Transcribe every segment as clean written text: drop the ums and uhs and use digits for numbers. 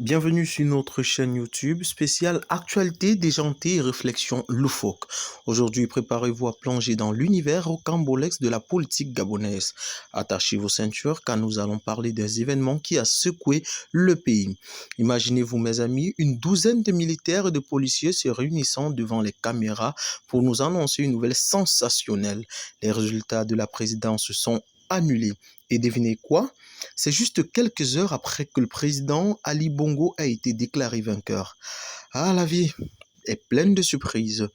Bienvenue sur notre chaîne YouTube spéciale Actualité déjantée et réflexions loufoques. Aujourd'hui, préparez-vous à plonger dans l'univers rocambolesque de la politique gabonaise. Attachez vos ceintures car nous allons parler des événements qui a secoué le pays. Imaginez-vous, mes amis, une douzaine de militaires et de policiers se réunissant devant les caméras pour nous annoncer une nouvelle sensationnelle. Les résultats de la présidence sont annulés. Et devinez quoi? C'est juste quelques heures après que le président Ali Bongo a été déclaré vainqueur. Ah, la vie est pleine de surprises.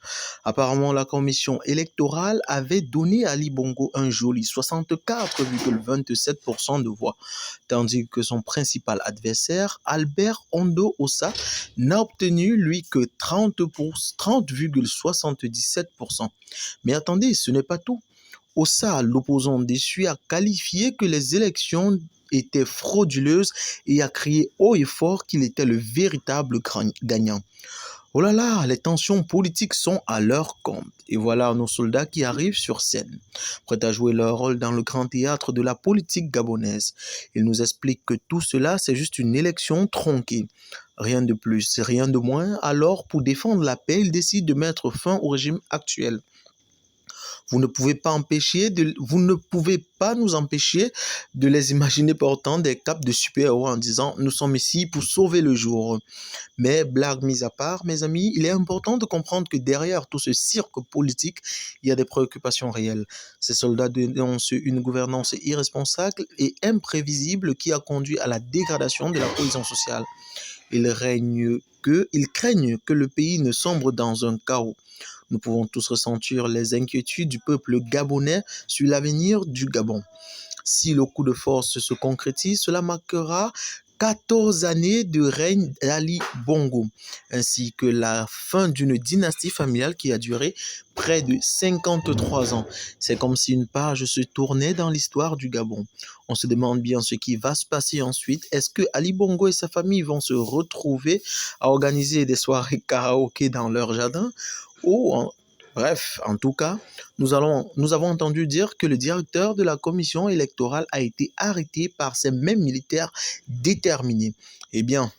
Apparemment, la commission électorale avait donné à Ali Bongo un joli 64,27% de voix, tandis que son principal adversaire, Albert Ondo Ossa, n'a obtenu, lui, que 30,77%. Mais attendez, ce n'est pas tout. Ossa, l'opposant déçu, a qualifié que les élections étaient frauduleuses et a crié haut et fort qu'il était le véritable gagnant. Oh là là, les tensions politiques sont à leur compte. Et voilà nos soldats qui arrivent sur scène, prêts à jouer leur rôle dans le grand théâtre de la politique gabonaise. Ils nous expliquent que tout cela, c'est juste une élection tronquée. Rien de plus, rien de moins. Alors, pour défendre la paix, ils décident de mettre fin au régime actuel. Vous ne pouvez pas nous empêcher de les imaginer portant des capes de super-héros en disant nous sommes ici pour sauver le jour. Mais blague mise à part, mes amis, il est important de comprendre que derrière tout ce cirque politique, il y a des préoccupations réelles. Ces soldats dénoncent une gouvernance irresponsable et imprévisible qui a conduit à la dégradation de la cohésion sociale. Ils craignent que le pays ne sombre dans un chaos. Nous pouvons tous ressentir les inquiétudes du peuple gabonais sur l'avenir du Gabon. Si le coup de force se concrétise, cela marquera 14 années de règne d'Ali Bongo, ainsi que la fin d'une dynastie familiale qui a duré près de 53 ans. C'est comme si une page se tournait dans l'histoire du Gabon. On se demande bien ce qui va se passer ensuite. Est-ce que Ali Bongo et sa famille vont se retrouver à organiser des soirées karaoké dans leur jardin? Bref, en tout cas, nous avons entendu dire que le directeur de la commission électorale a été arrêté par ces mêmes militaires déterminés. Eh bien,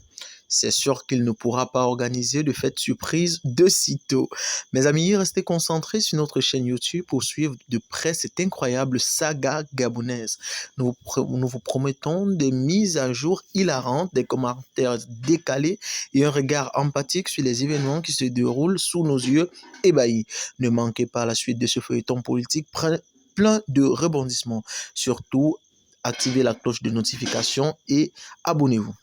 c'est sûr qu'il ne pourra pas organiser de fête surprise de sitôt. Mes amis, restez concentrés sur notre chaîne YouTube pour suivre de près cette incroyable saga gabonaise. Nous vous promettons des mises à jour hilarantes, des commentaires décalés et un regard empathique sur les événements qui se déroulent sous nos yeux ébahis. Ne manquez pas la suite de ce feuilleton politique plein de rebondissements. Surtout, activez la cloche de notification et abonnez-vous.